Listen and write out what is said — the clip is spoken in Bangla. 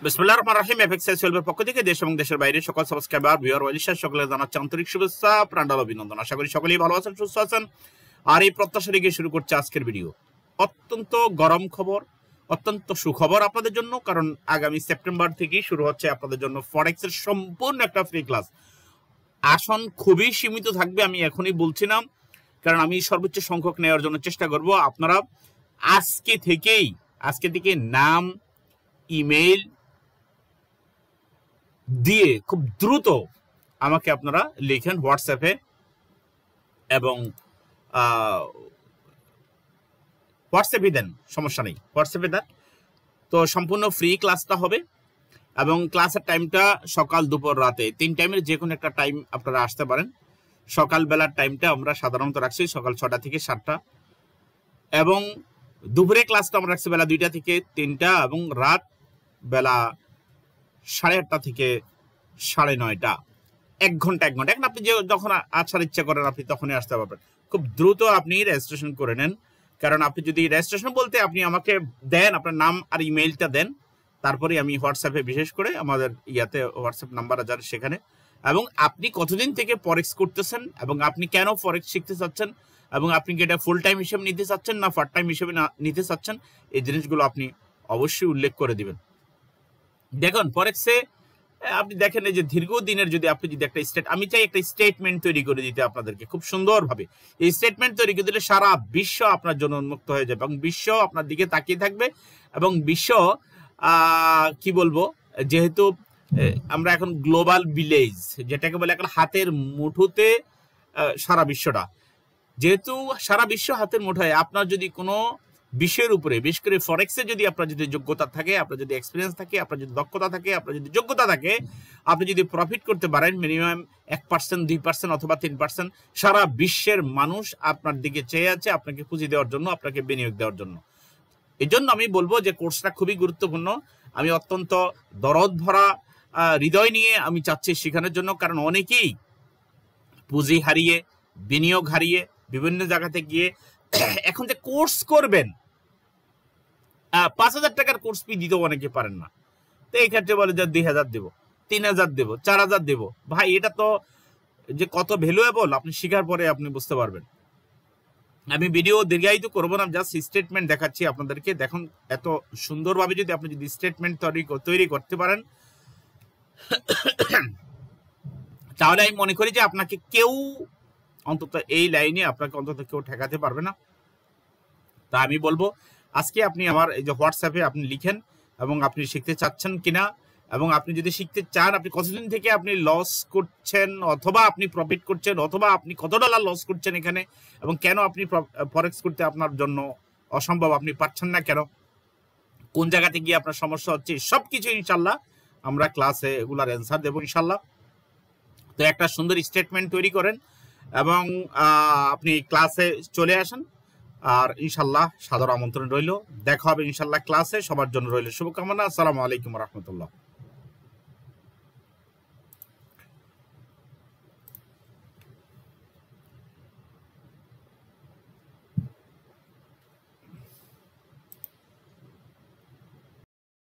বিসমিল্লাহির রহমানির রহিম। এফএক্সএল পক্ষ থেকে দেশ এবং দেশের বাইরে সকল সাবস্ক্রাইবার ভিউয়ার ওয়েলিশা সকলে জানাচ্ছি আন্তরিক শুভেচ্ছা, প্রাণঢাল অভিনন্দন। আশা করি সকলেই ভালো আছেন, সুস্থ আছেন। আর এই প্রত্যাশা রেখে শুরু করছে আজকের ভিডিও। অত্যন্ত গরম খবর, অত্যন্ত সুখবর আপনাদের জন্য, কারণ আগামী সেপ্টেম্বর থেকেই শুরু হচ্ছে আপনাদের জন্য ফরেক্স এর সম্পূর্ণ একটা ফ্রি ক্লাস। আসন খুবই সীমিত থাকবে, আমি এখনই বলছি না, কারণ আমি সর্বোচ্চ সংখ্যক নেওয়ার জন্য চেষ্টা করব। আপনারা আজকে থেকে নাম, ইমেইল দিয়ে খুব দ্রুত আমাকে আপনারা লিখেন হোয়াটসঅ্যাপে, এবং হোয়াটসঅ্যাপে দেন, সমস্যা নেই, হোয়াটসঅ্যাপে দেন। তো সম্পূর্ণ ফ্রি ক্লাসটা হবে, এবং ক্লাসের টাইমটা সকাল, দুপুর, রাতে 3 টাইমের যে কোনো একটা টাইম আপনারা আসতে পারেন। সকালবেলার টাইমটা আমরা সাধারণত রাখছি সকাল 6টা থেকে 7টা, এবং দুপুরে ক্লাসটা আমরা রাখছি বেলা 2টা থেকে 3টা, এবং রাত বেলা 8:30 থেকে 9:30, 1 ঘন্টা। এখন আপনি যখন আসার ইচ্ছা করেন আপনি তখনই আসতে পারবেন। খুব দ্রুত আপনি রেজিস্ট্রেশন করে নেন, কারণ আপনি যদি রেজিস্ট্রেশন বলতে আপনি আমাকে দেন, আপনার নাম আর ইমেইলটা দেন, তারপরে আমি হোয়াটসঅ্যাপে, বিশেষ করে আমাদের হোয়াটসঅ্যাপ নাম্বার আছে সেখানে, এবং আপনি কতদিন থেকে ফরেক্স করতেছেন এবং আপনি কেন ফরেক্স শিখতে চাচ্ছেন, এবং আপনি কি এটা ফুল টাইম হিসেবে নিতে চাচ্ছেন না পার্ট টাইম হিসেবে নিতে চাচ্ছেন, এই জিনিসগুলো আপনি অবশ্যই উল্লেখ করে দিবেন। দেখুন, ফরেক্সে আপনি দেখেন এই যে দীর্ঘদিনের যদি আপনি যদি আমি চাই একটা স্টেটমেন্ট তৈরি করে দিতে আপনাদেরকে খুব সুন্দরভাবে। এই স্টেটমেন্ট তৈরি করে দিলে সারা বিশ্ব আপনার জন্য উন্মুক্ত হয়ে যাবে, এবং বিশ্ব আপনার দিকে তাকিয়ে থাকবে, এবং বিশ্ব কি বলবো, যেহেতু আমরা এখন গ্লোবাল ভিলেজ যেটাকে বলে, এখন হাতের মুঠোতে সারা বিশ্বটা, যেহেতু সারা বিশ্ব হাতের মুঠোয়, আপনার যদি কোনো বিষয়ের উপরে, বিশেষ করে ফরেক্সে যদি আপনার যদি যোগ্যতা থাকে, আপনার যদি এক্সপিরিয়েন্স থাকে, আপনার যদি দক্ষতা থাকে, আপনার যদি যোগ্যতা থাকে, আপনি যদি প্রফিট করতে পারেন মিনিমাম 1%, 2% অথবা 3%, সারা বিশ্বের মানুষ আপনার দিকে চেয়ে আছে আপনাকে পুঁজি দেওয়ার জন্য, আপনাকে বিনিয়োগ দেওয়ার জন্য। এই জন্য আমি বলবো যে কোর্সটা খুবই গুরুত্বপূর্ণ। আমি অত্যন্ত দরদ ভরা হৃদয় নিয়ে আমি চাচ্ছি শেখানোর জন্য, কারণ অনেকেই পুঁজি হারিয়ে, বিনিয়োগ হারিয়ে, বিভিন্ন জায়গাতে গিয়ে এখন যে কোর্স করবেন 5,000 টাকার কোর্স ফি দিতেও অনেকে পারেন না। তো এই ক্ষেত্রে বলে যে 2,000 দেবো, 3,000 দেবো, 4,000 দেবো। ভাই, এটা তো যে কত ভ্যালুয়েবল আপনি শেখার পরে আপনি বুঝতে পারবেন। আমি ভিডিও দীর্ঘায়িত করবো না, জাস্ট স্টেটমেন্ট দেখাচ্ছি আপনাদেরকে। দেখুন, এত সুন্দরভাবে যদি আপনি যদি স্টেটমেন্ট তৈরি করতে পারেন, তাহলে আমি মনে করি যে আপনাকে কেউ, অন্তত এই লাইনে আপনাকে অন্তত কেউ ঠেকাতে পারবে না। তা আমি বলবো আজকে আপনি আমার এই যে হোয়াটসঅ্যাপে আপনি লিখেন, এবং আপনি শিখতে চাচ্ছেন কিনা, এবং আপনি যদি শিখতে চান আপনি কতদিন থেকে আপনি লস করছেন, অথবা আপনি প্রফিট করছেন, অথবা আপনি কত ডলার লস করছেন এখানে, এবং কেন আপনি ফরেক্স করতে আপনার জন্য অসম্ভব, আপনি পারছেন না কেন, কোন জায়গাতে গিয়ে আপনার সমস্যা হচ্ছে, সবকিছু ইনশাল্লাহ আমরা ক্লাসে এগুলার অ্যান্সার দেবো ইনশাল্লাহ। তো একটা সুন্দর স্টেটমেন্ট তৈরি করেন এবং আপনি ক্লাসে চলে আসেন, আর ইনশাল্লাহ সাদর আমন্ত্রণ রইল। দেখা হবে ইনশাল্লাহ ক্লাসে। সবার জন্য রইল শুভকামনা। আসসালামু আলাইকুম রহমতুল্লাহ।